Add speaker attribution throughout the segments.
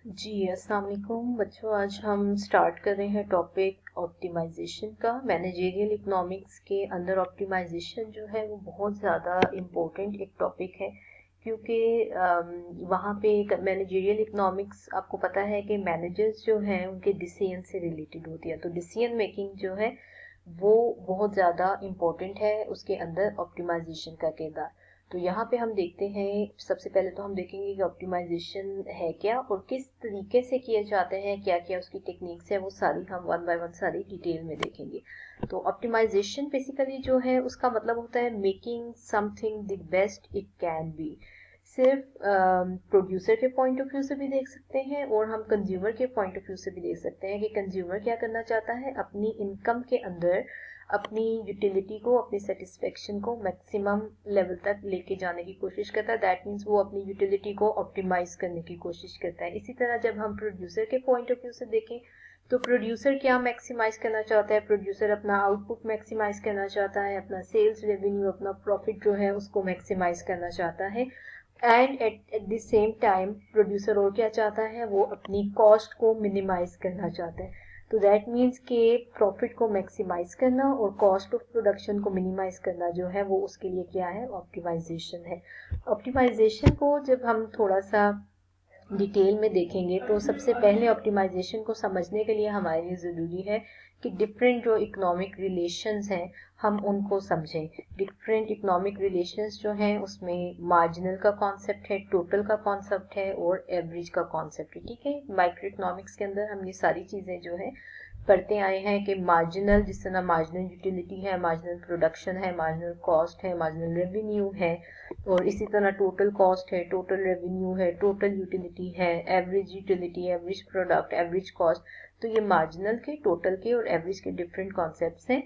Speaker 1: जी, अस्सलाम वालेकुम बच्चों। आज हम स्टार्ट कर रहे हैं टॉपिक ऑप्टिमाइजेशन का। मैनेजरियल इकोनॉमिक्स के अंदर ऑप्टिमाइजेशन जो है वो बहुत ज़्यादा इम्पोर्टेंट एक टॉपिक है, क्योंकि वहाँ पे मैनेजरियल इकोनॉमिक्स आपको पता है कि मैनेजर्स जो हैं उनके डिसीजन से रिलेटेड होती है। तो डिसीजन मेकिंग जो है वो बहुत ज़्यादा इम्पोर्टेंट है, उसके अंदर ऑप्टिमाइजेशन का किरदार। तो यहाँ पे हम देखते हैं, सबसे पहले तो हम देखेंगे कि ऑप्टिमाइजेशन है क्या और किस तरीके से किए जाते हैं, क्या क्या उसकी टेक्निक्स है, वो सारी हम वन बाय वन सारी डिटेल में देखेंगे। तो ऑप्टिमाइजेशन बेसिकली जो है उसका मतलब होता है making something the best it can be. सिर्फ प्रोड्यूसर के पॉइंट ऑफ व्यू से भी देख सकते हैं और हम कंज्यूमर के पॉइंट ऑफ व्यू से भी देख सकते हैं कि कंज्यूमर क्या करना चाहता है, अपनी इनकम के अंदर अपनी यूटिलिटी को, अपनी सेटिस्फेक्शन को मैक्सिमम लेवल तक लेके जाने की कोशिश करता है। दैट मीन्स वो अपनी यूटिलिटी को ऑप्टिमाइज करने की कोशिश करता है। इसी तरह जब हम प्रोड्यूसर के पॉइंट ऑफ व्यू से देखें तो प्रोड्यूसर क्या मैक्सिमाइज करना चाहता है, प्रोड्यूसर अपना आउटपुट मैक्सिमाइज करना चाहता है, अपना सेल्स रेवेन्यू, अपना प्रॉफिट जो है उसको मैक्सिमाइज करना चाहता है। And at the same time producer और क्या चाहता है, वो अपनी कॉस्ट को मिनिमाइज करना चाहता है। तो दैट मीन्स कि प्रॉफिट को मैक्सिमाइज करना और कॉस्ट ऑफ प्रोडक्शन को मिनिमाइज करना जो है वो उसके लिए क्या है, ऑप्टिमाइजेशन है। ऑप्टिमाइजेशन को जब हम थोड़ा सा डिटेल में देखेंगे तो सबसे पहले ऑप्टिमाइजेशन को समझने के लिए हमारे लिए ज़रूरी है कि डिफरेंट जो इकोनॉमिक रिलेशंस हैं हम उनको समझें। डिफरेंट इकोनॉमिक रिलेशंस जो हैं उसमें मार्जिनल का कॉन्सेप्ट है, टोटल का कॉन्सेप्ट है और एवरेज का कॉन्सेप्ट है। ठीक है, माइक्रो इकोनॉमिक्स के अंदर हम ये सारी चीज़ें जो है पढ़ते आए हैं कि मार्जिनल, जिस तरह मार्जिनल यूटिलिटी है, मार्जिनल प्रोडक्शन है, मार्जिनल कॉस्ट है, मार्जिनल रेवेन्यू है, और इसी तरह टोटल कॉस्ट है, टोटल रेवेन्यू है, टोटल यूटिलिटी है, average utility, average product, average cost. तो ये मार्जिनल के, टोटल के और एवरेज के डिफरेंट कॉन्सेप्ट्स हैं।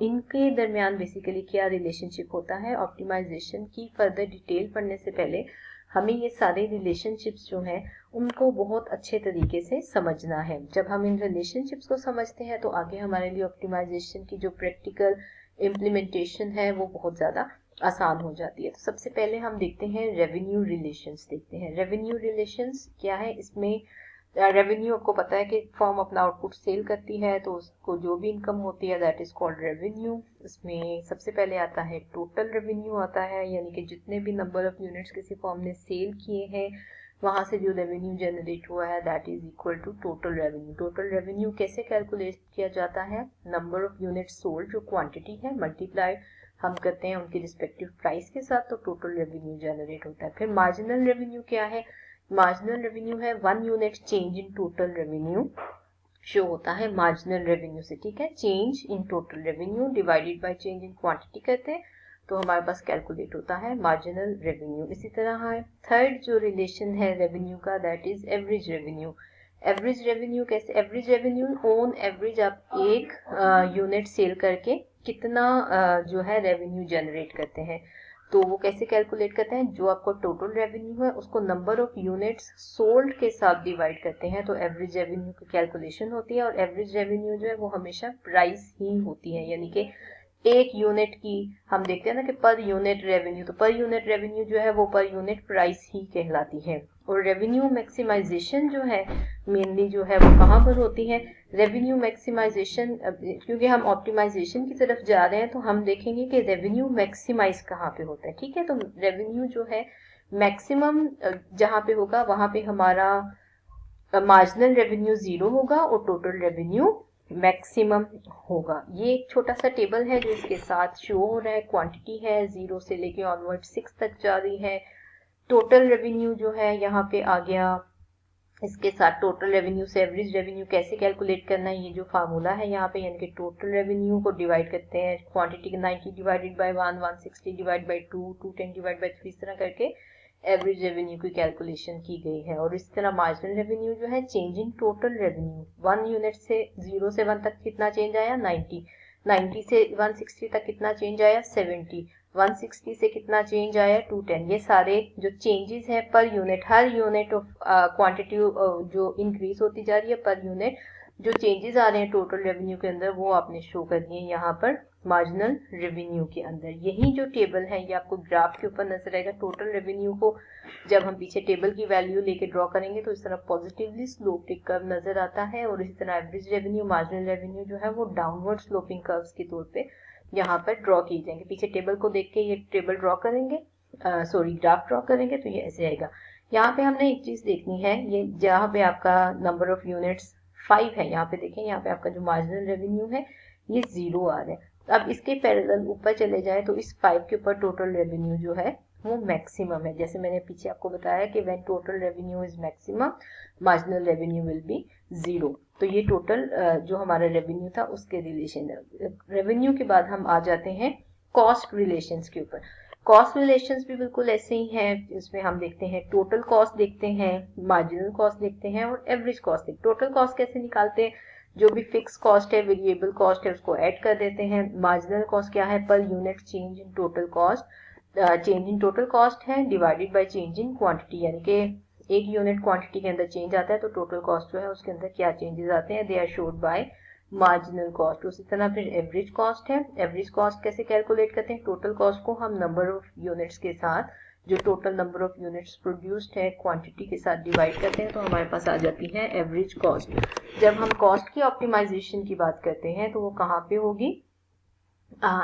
Speaker 1: इनके दरमियान बेसिकली क्या रिलेशनशिप होता है, ऑप्टिमाइजेशन की फर्दर डिटेल पढ़ने से पहले हमें ये सारे रिलेशनशिप्स जो हैं उनको बहुत अच्छे तरीके से समझना है। जब हम इन रिलेशनशिप्स को समझते हैं तो आगे हमारे लिए ऑप्टिमाइजेशन की जो प्रैक्टिकल इम्प्लीमेंटेशन है वो बहुत ज़्यादा आसान हो जाती है। तो सबसे पहले हम देखते हैं रेवेन्यू रिलेशंस। देखते हैं रेवेन्यू रिलेशंस क्या है। इसमें रेवेन्यू आपको पता है कि फर्म अपना आउटपुट सेल करती है तो उसको जो भी इनकम होती है दैट इज कॉल्ड रेवेन्यू। इसमें सबसे पहले आता है टोटल रेवेन्यू आता है, यानी कि जितने भी नंबर ऑफ यूनिट्स किसी फर्म ने सेल किए हैं वहां से जो रेवेन्यू जनरेट हुआ है that is equal to total revenue. Total revenue कैसे कैलकुलेट किया जाता है, नंबर ऑफ यूनिट्स सोल्ड जो क्वांटिटी है मल्टीप्लाइड हम करते हैं उनकी रिस्पेक्टिव प्राइस के साथ, तो टोटल रेवेन्यू जनरेट होता है। फिर मार्जिनल रेवेन्यू क्या है, मार्जिनल रेवेन्यू है 1 unit change in total revenue show होता है मार्जिनल रेवेन्यू से। ठीक है, change in total revenue divided by change in quantity करते हैं तो हमारे पास कैलकुलेट होता है मार्जिनल रेवेन्यू। इसी तरह है थर्ड जो रिलेशन है रेवेन्यू का that is average revenue. Average revenue कैसे, एवरेज रेवेन्यू ऑन एवरेज आप एक यूनिट सेल करके कितना जो है रेवेन्यू जनरेट करते हैं। तो वो कैसे कैलकुलेट करते हैं, जो आपको टोटल रेवेन्यू है उसको नंबर ऑफ यूनिट्स सोल्ड के साथ डिवाइड करते हैं तो एवरेज रेवेन्यू की कैलकुलेशन होती है। और एवरेज रेवेन्यू जो है वो हमेशा प्राइस ही होती है, यानी कि एक यूनिट की हम देखते हैं ना कि पर यूनिट रेवेन्यू, तो पर यूनिट रेवेन्यू जो है वो पर यूनिट प्राइस ही कहलाती है। और रेवेन्यू मैक्सिमाइजेशन जो है मेनली जो है वो कहाँ पर होती है, रेवेन्यू मैक्सिमाइजेशन, क्योंकि हम ऑप्टिमाइजेशन की तरफ जा रहे हैं तो हम देखेंगे कि रेवेन्यू मैक्सिमाइज कहाँ पे होता है। ठीक है, तो रेवेन्यू जो है मैक्सिमम जहाँ पे होगा वहां पे हमारा मार्जिनल रेवेन्यू 0 होगा और टोटल रेवेन्यू मैक्सिमम होगा। ये एक छोटा सा टेबल है जो इसके साथ शो हो रहा है। क्वांटिटी है 0 से लेके ऑनवर्ड 6 तक जा रही है। टोटल रेवेन्यू जो है यहाँ पे आ गया, इसके साथ टोटल रेवेन्यू से एवरेज रेवेन्यू कैसे कैलकुलेट करना है, ये जो फार्मूला है यहाँ पे, यानी कि टोटल रेवेन्यू को डिवाइड करते हैं quantity 90 divided by 1, 160 divide by 2, 210 divide by 3, इस तरह करके एवरेज रेवेन्यू की कैलकुलेशन की गई है। और इस तरह मार्जिनल रेवेन्यू जो है change in total revenue, 1 unit से 0 से 1 तक कितना चेंज आया 90, 90 से 160 तक कितना चेंज आया 70, 160 से कितना चेंज आया 210। ये सारे जो चेंजेस हैं per unit, her unit of quantity जो इंक्रीज होती जा रही है पर यूनिट जो चेंजेस आ रहे हैं टोटल रेवेन्यू के अंदर वो आपने शो करनी है यहाँ पर मार्जिनल रेवेन्यू के अंदर। यही जो टेबल है ये आपको ग्राफ के ऊपर नजर आएगा। टोटल रेवेन्यू को जब हम पीछे टेबल की वैल्यू लेके ड्रॉ करेंगे तो इस तरह पॉजिटिवली स्लोपिंग कर्व नजर आता है, और इसी तरह एवरेज रेवेन्यू, मार्जिनल रेवेन्यू जो है वो डाउनवर्ड स्लोपिंग कर्व्स के तौर पे यहाँ पर ड्रॉ किए जाएंगे। पीछे टेबल को देख के ये टेबल ड्रॉ करेंगे, ग्राफ ड्रॉ करेंगे तो ये ऐसे आएगा। यहाँ पे हमने एक चीज देखनी है, ये जहाँ पे आपका नंबर ऑफ यूनिट्स 5 है, यहाँ पे देखें, यहाँ पे आपका जो मार्जिनल रेवेन्यू है ये 0 आ रहा है। अब इसके पैरेलल ऊपर चले जाए तो इस 5 के ऊपर टोटल रेवेन्यू जो है वो मैक्सिमम है। जैसे मैंने पीछे आपको बताया कि when total revenue is maximum marginal revenue will be 0। तो ये टोटल जो हमारा रेवेन्यू था उसके रिलेशन है। रेवेन्यू के बाद हम आ जाते हैं कॉस्ट रिलेशंस के ऊपर। कॉस्ट रिलेशंस भी बिल्कुल ऐसे ही हैं। इसमें हम देखते हैं टोटल कॉस्ट देखते हैं, मार्जिनल कॉस्ट देखते हैं और एवरेज कॉस्ट देखते हैं। टोटल कॉस्ट कैसे निकालते हैं, जो भी फिक्स कॉस्ट है, वेरिएबल कॉस्ट है, उसको ऐड कर देते हैं। मार्जिनल कॉस्ट क्या है, per unit change in total cost, change in total cost है divided by change in quantity, यानी कि एक यूनिट क्वांटिटी के अंदर चेंज आता है तो टोटल कॉस्ट जो है उसके अंदर क्या चेंजेस आते हैं, they are showed by marginal cost. उसी तरह फिर एवरेज कॉस्ट है। एवरेज कॉस्ट कैसे कैलकुलेट करते हैं, टोटल कॉस्ट को हम नंबर ऑफ यूनिट्स के साथ, जो total number of units produced है क्वांटिटी के साथ डिवाइड करते हैं तो हमारे पास आ जाती है एवरेज कॉस्ट। जब हम कॉस्ट की ऑप्टिमाइजेशन की बात करते हैं तो वो कहाँ पे होगी,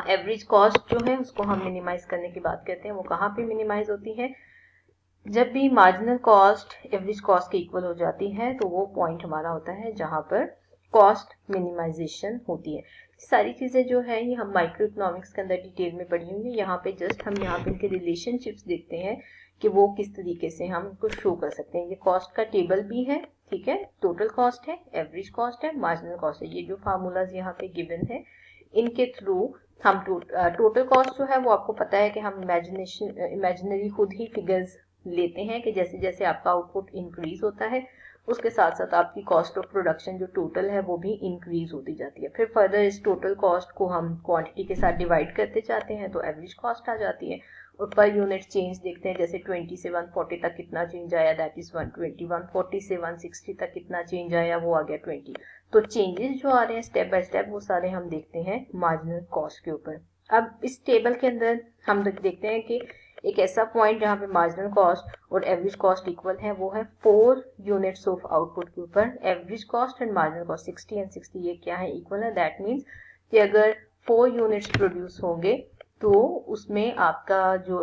Speaker 1: एवरेज कॉस्ट जो है उसको हम मिनिमाइज करने की बात करते हैं, वो कहाँ पे मिनिमाइज होती है, जब भी मार्जिनल कॉस्ट एवरेज कॉस्ट के इक्वल हो जाती है तो वो पॉइंट हमारा होता है जहां पर कॉस्ट मिनिमाइजेशन होती है। सारी चीजें जो है ये हम माइक्रो इकोनॉमिक्स के अंदर डिटेल में पढ़ी हुई है। यहाँ पे जस्ट हम यहाँ पे इनके रिलेशनशिप्स देखते हैं कि वो किस तरीके से हम इनको शो कर सकते हैं। ये कॉस्ट का टेबल भी है, ठीक है, टोटल कॉस्ट है, एवरेज कॉस्ट है, मार्जिनल कॉस्ट है। ये जो फार्मूलाज यहाँ पे गिवन है इनके थ्रू हम टोटल कॉस्ट जो है वो आपको पता है कि हम इमेजिनरी खुद ही फिगर्स लेते हैं कि जैसे जैसे आपका आउटपुट इंक्रीज होता है उसके साथ साथ आपकी कॉस्ट ऑफ प्रोडक्शन जो टोटल है वो भी इंक्रीज होती जाती है। फिर फर्दर इस टोटल कॉस्ट को हम क्वांटिटी के साथ डिवाइड करते जाते हैं तो एवरेज कॉस्ट आ जाती है, और पर यूनिट चेंज देखते हैं, जैसे 20 से 140 तक कितना चेंज आया, दैट इज 120, 140 से 160 तक कितना चेंज आया, वो आ गया 20। तो चेंजेस जो आ रहे हैं स्टेप बाय स्टेप वो सारे हम देखते हैं मार्जिनल कॉस्ट के ऊपर। अब इस टेबल के अंदर हम देखते हैं कि एक ऐसा पॉइंट जहाँ पे मार्जिनल कॉस्ट और एवरेज कॉस्ट इक्वल है वो है 4 यूनिट्स ऑफ आउटपुट के ऊपर। Average cost and marginal cost 60 and 60 ये क्या है, इक्वल है। दैट मीन्स कि अगर 4 यूनिट्स प्रोड्यूस होंगे तो उसमें आपका जो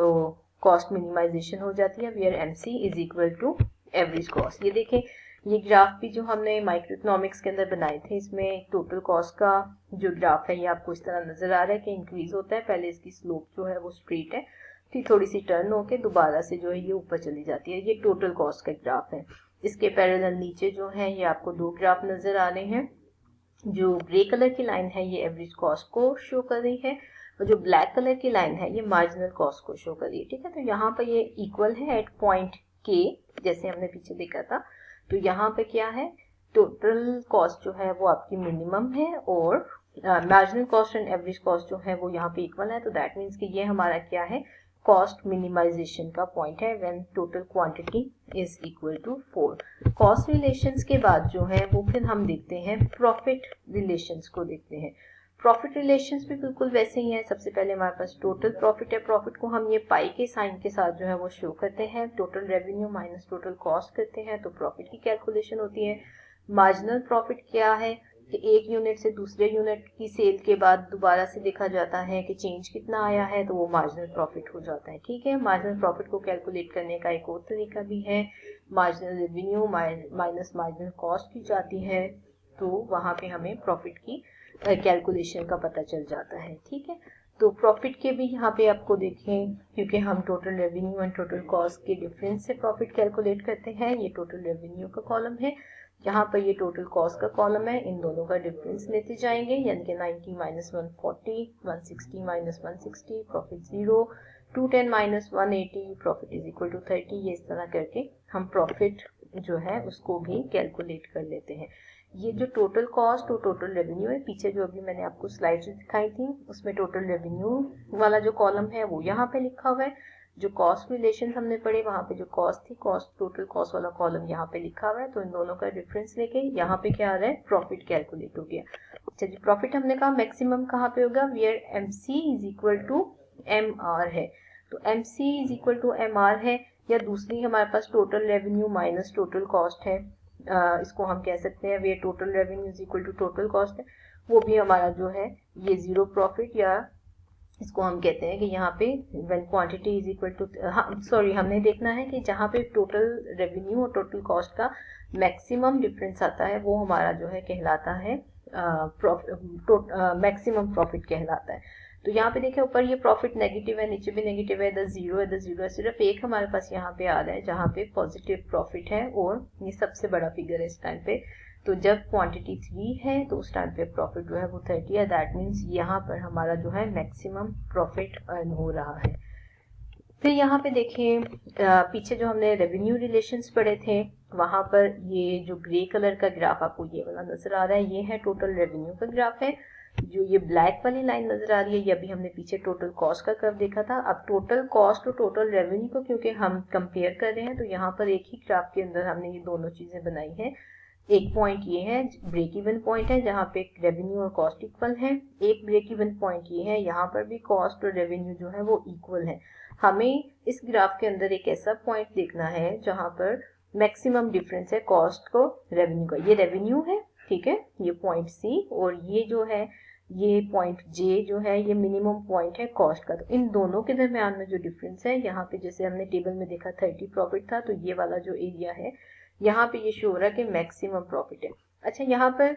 Speaker 1: कॉस्ट मिनिमाइजेशन हो जाती है, where MC is equal to average cost. ये देखें, ये ग्राफ भी जो हमने माइक्रो इकोनॉमिक्स के अंदर बनाए थे इसमें टोटल कॉस्ट का जो ग्राफ है ये आपको इस तरह नजर आ रहा है कि इंक्रीज होता है। पहले इसकी स्लोप जो है वो स्ट्रेट है, फिर थोड़ी सी टर्न होके दोबारा से जो है ये ऊपर चली जाती है। ये टोटल कॉस्ट का ग्राफ है। इसके पैरेलल नीचे जो है ये आपको 2 ग्राफ नजर आ रहे हैं। जो ग्रे कलर की लाइन है ये एवरेज कॉस्ट को शो कर रही है, और जो ब्लैक कलर की लाइन है ये मार्जिनल कॉस्ट को शो कर रही है, ठीक है। तो यहाँ पर ये इक्वल है एट पॉइंट के, जैसे हमने पीछे देखा था। तो यहाँ पे क्या है, टोटल कॉस्ट जो है वो आपकी मिनिमम है और marginal cost and average cost जो है वो यहाँ पे इक्वल है। तो दैट मीन्स कि ये हमारा क्या है, कॉस्ट मिनिमाइजेशन का पॉइंट है when total quantity is equal to 4। Cost relations के बाद जो है वो फिर हम देखते हैं प्रॉफिट रिलेशंस को देखते हैं। प्रॉफिट रिलेशंस भी बिल्कुल वैसे ही है। सबसे पहले हमारे पास टोटल प्रॉफिट है। प्रॉफिट को हम ये पाई के साइन के साथ जो है वो शो करते हैं, total revenue minus total cost करते हैं तो प्रॉफिट की कैलकुलेशन होती है। मार्जिनल प्रॉफिट क्या है कि एक यूनिट से दूसरे यूनिट की सेल के बाद दोबारा से देखा जाता है कि चेंज कितना आया है तो वो मार्जिनल प्रॉफिट हो जाता है, ठीक है। मार्जिनल प्रॉफिट को कैलकुलेट करने का एक और तरीका भी है, marginal revenue minus marginal cost की जाती है तो वहां पे हमें प्रॉफिट की कैलकुलेशन का पता चल जाता है, ठीक है। तो प्रॉफिट के भी यहाँ पे आपको देखें, क्योंकि हम total revenue and total cost के डिफरेंस से प्रॉफिट कैलकुलेट करते हैं। ये टोटल रेवेन्यू का कॉलम है, यहाँ पर ये टोटल कॉस्ट का कॉलम है। इन दोनों का डिफरेंस लेते जाएंगे, यानी कि 90 minus 140, 160 minus 160, profit 0, 210 minus 180, profit is equal to 30। ये इस तरह करके हम प्रॉफिट जो है उसको भी कैलकुलेट कर लेते हैं। ये जो टोटल कॉस्ट और टोटल रेवेन्यू है, पीछे जो अभी मैंने आपको स्लाइड्स दिखाई थी उसमें टोटल रेवेन्यू वाला जो कॉलम है वो यहाँ पे लिखा हुआ है। जो कॉस्ट रिलेशन हमने पढ़े वहाँ पे जो कॉस्ट थी, कॉस्ट टोटल कॉस्ट वाला कॉलम यहाँ पे लिखा हुआ है, तो इन दोनों का डिफरेंस लेके यहाँ पे क्या आ रहा है, प्रॉफिट कैलकुलेट हो गया। अच्छा जी, प्रॉफिट हमने कहा मैक्सिमम कहाँ पे होगा, where MC is equal to MR है, तो MC is equal to MR है, या दूसरी हमारे पास total revenue minus total cost है, इसको हम कह सकते हैं where total revenue is equal to total cost है, वो भी हमारा जो है ये जीरो प्रॉफिट, या इसको हम कहते हैं कि यहाँ पे when quantity is equal to, sorry हमने देखना है कि जहाँ पे टोटल रेवेन्यू और टोटल कॉस्ट का मैक्सिमम डिफरेंस आता है वो हमारा जो है कहलाता है मैक्सिमम प्रॉफिट कहलाता है। तो यहाँ पे देखें ऊपर ये प्रॉफिट नेगेटिव है, नीचे भी नेगेटिव है, इधर जीरो है, इधर जीरो है, सिर्फ एक हमारे पास यहाँ पे आ रहा है जहाँ पे पॉजिटिव प्रॉफिट है, और ये सबसे बड़ा फिगर है इस टाइम पे। तो जब क्वांटिटी 3 है तो उस टाइम पे प्रॉफिट जो है वो 30 है, दैट मीन्स यहाँ पर हमारा जो है मैक्सिमम प्रॉफिट अर्न हो रहा है। फिर यहाँ पे देखें पीछे जो हमने रेवेन्यू रिलेशंस पढ़े थे वहां पर ये जो ग्रे कलर का ग्राफ आपको ये वाला नजर आ रहा है, ये है टोटल रेवेन्यू का ग्राफ है। जो ये ब्लैक वाली लाइन नजर आ रही है ये अभी हमने पीछे टोटल कॉस्ट का कर्व देखा था। अब टोटल कॉस्ट और टोटल रेवेन्यू को क्योंकि हम कंपेयर कर रहे हैं तो यहाँ पर एक ही ग्राफ के अंदर हमने ये दोनों चीजें बनाई है। एक पॉइंट ये है ब्रेक इवन पॉइंट है जहाँ पे रेवेन्यू और कॉस्ट इक्वल है, एक ब्रेक इवन पॉइंट ये है यहाँ पर भी कॉस्ट और रेवेन्यू जो है वो इक्वल है। हमें इस ग्राफ के अंदर एक ऐसा पॉइंट देखना है जहाँ पर मैक्सिमम डिफरेंस है कॉस्ट को रेवेन्यू का, ये रेवेन्यू है, ठीक है, ये पॉइंट C, और ये जो है ये पॉइंट J जो है ये मिनिमम पॉइंट है कॉस्ट का। तो इन दोनों के दरमियान में जो डिफरेंस है यहाँ पे जैसे हमने टेबल में देखा 30 प्रॉफिट था, तो ये वाला जो एरिया है यहाँ पे ये शो हो रहा है कि मैक्सिमम प्रॉफिट है। अच्छा, यहाँ पर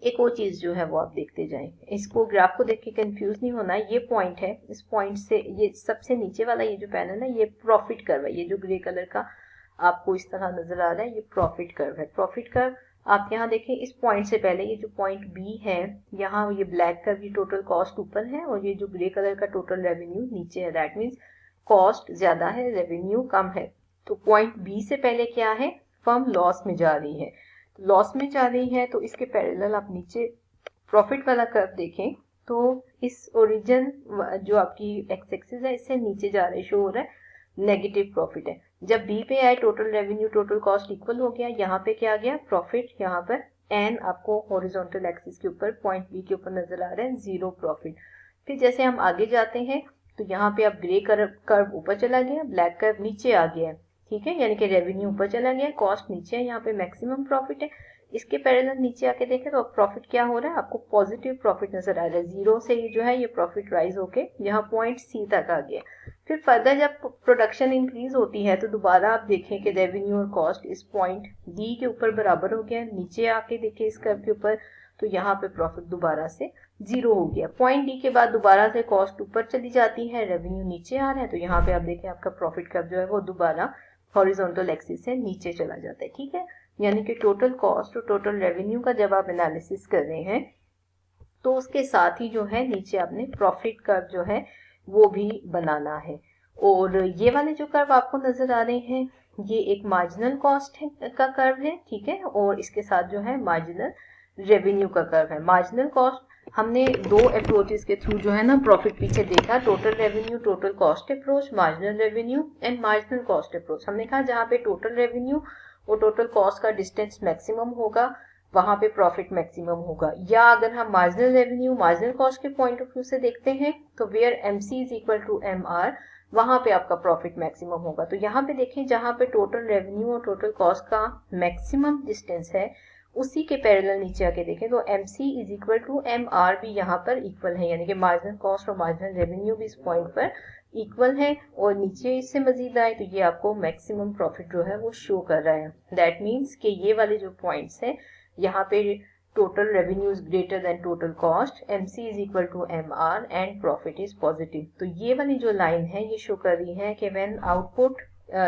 Speaker 1: एक और चीज जो है वो आप देखते जाएं, इसको ग्राफ को देख के कंफ्यूज नहीं होना है। ये पॉइंट है, इस पॉइंट से ये सबसे नीचे वाला ये जो पैनल है ये प्रॉफिट कर्व है, ये जो ग्रे कलर का आपको इस तरह नजर आ रहा है ये प्रॉफिट कर्व है। प्रॉफिट कर्व आप यहाँ देखें इस पॉइंट से पहले ये जो पॉइंट B है यहाँ ये ब्लैक कर्व, ये टोटल कॉस्ट ऊपर है और ये जो ग्रे कलर का टोटल रेवेन्यू नीचे है, दैट मीन्स कॉस्ट ज्यादा है रेवेन्यू कम है। तो पॉइंट B से पहले क्या है, फर्म लॉस में जा रही है, लॉस में जा रही है, तो इसके पैरेलल आप नीचे प्रॉफिट वाला कर्व देखें तो इस ओरिजिन जो आपकी एक्स एक्सिस है इससे नीचे जा रहे शो हो रहा है नेगेटिव प्रॉफिट है। जब B पे आए total revenue total cost equal हो गया, यहाँ पे क्या आ गया प्रॉफिट, यहाँ पर एन आपको हॉरिजॉन्टल एक्सिस के ऊपर पॉइंट B के ऊपर नजर आ रहा है जीरो प्रॉफिट। फिर जैसे हम आगे जाते हैं तो यहाँ पे अब ग्रे कर्व ऊपर चला गया, ब्लैक कर्व नीचे आ गया, ठीक है, यानी कि रेवेन्यू ऊपर चला गया, कॉस्ट नीचे है, यहाँ पे मैक्सिमम प्रॉफिट है। इसके पैरेलल नीचे आके देखें तो अब प्रॉफिट क्या हो रहा है, आपको पॉजिटिव प्रॉफिट नजर आ रहा है, जीरो से ये जो है ये प्रॉफिट राइज होके यहाँ पॉइंट C तक आ गया। फिर फर्दर जब प्रोडक्शन इंक्रीज होती है तो दोबारा आप देखें कि रेवेन्यू और कॉस्ट इस पॉइंट D के ऊपर बराबर हो गया, नीचे आके देखें इस कर्व के ऊपर तो यहाँ पे प्रॉफिट दोबारा से जीरो हो गया। पॉइंट D के बाद दोबारा से कॉस्ट ऊपर चली जाती है, रेवेन्यू नीचे आ रहा है, तो यहाँ पे आप देखें आपका प्रॉफिट कर्व जो है वो दोबारा हॉरिजॉन्टल एक्सिस से नीचे चला जाता है, ठीक है। यानी कि टोटल कॉस्ट और टोटल रेवेन्यू का जब आप एनालिसिस कर रहे हैं तो उसके साथ ही जो है नीचे आपने प्रॉफिट कर्व जो है वो भी बनाना है। और ये वाले जो कर्व आपको नजर आ रहे हैं ये एक मार्जिनल कॉस्ट का कर्व है, ठीक है, और इसके साथ जो है मार्जिनल रेवेन्यू का कर्व है। मार्जिनल कॉस्ट हमने दो अप्रोचेस के थ्रू जो है ना प्रॉफिट पीछे देखा, total revenue total cost approach, marginal revenue and marginal cost approach. हमने कहा जहाँ पे टोटल रेवेन्यू और टोटल कॉस्ट का डिस्टेंस मैक्सिमम होगा वहां पे प्रॉफिट मैक्सिमम होगा। या अगर हम मार्जिनल रेवेन्यू मार्जिनल कॉस्ट के पॉइंट ऑफ व्यू से देखते हैं तो where MC is equal to MR, वहां पे आपका प्रॉफिट मैक्सिमम होगा। तो यहाँ पे देखें जहां पे टोटल रेवेन्यू और टोटल कॉस्ट का मैक्सिमम डिस्टेंस है उसी के पैरेलल नीचे आके देखें तो MC is equal to MR भी यहाँ पर इक्वल है, यानी कि मार्जिनल कॉस्ट और मार्जिनल रेवेन्यू भी इस पॉइंट पर इक्वल है। और नीचे इससे मजीद आए तो ये आपको मैक्सिमम प्रॉफिट जो है वो शो कर रहा है। दैट मीन्स कि ये वाले जो पॉइंट्स है यहाँ पे total revenue is greater than total cost, MC is equal to MR and profit is positive. तो ये वाली जो लाइन है ये शो कर रही है कि व्हेन आउटपुट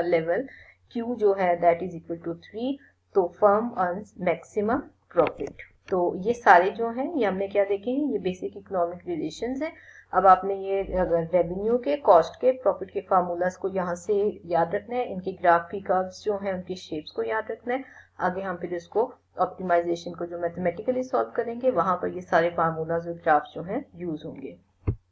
Speaker 1: लेवल Q जो है दैट इज इक्वल टू 3 तो फर्म अर्न्स मैक्सिमम प्रॉफिट। तो ये सारे जो हैं ये हमने क्या देखे हैं, ये बेसिक इकोनॉमिक रिलेशंस हैं। अब आपने ये रेवेन्यू के कॉस्ट के प्रॉफिट के फार्मूलाज को यहाँ से याद रखना है, इनके ग्राफ की कर्व्स जो हैं उनकी शेप्स को याद रखना है। आगे हम फिर इसको ऑप्टिमाइजेशन को जो मैथमेटिकली सॉल्व करेंगे वहां पर ये सारे फार्मूलाज और ग्राफ्स जो हैं यूज होंगे।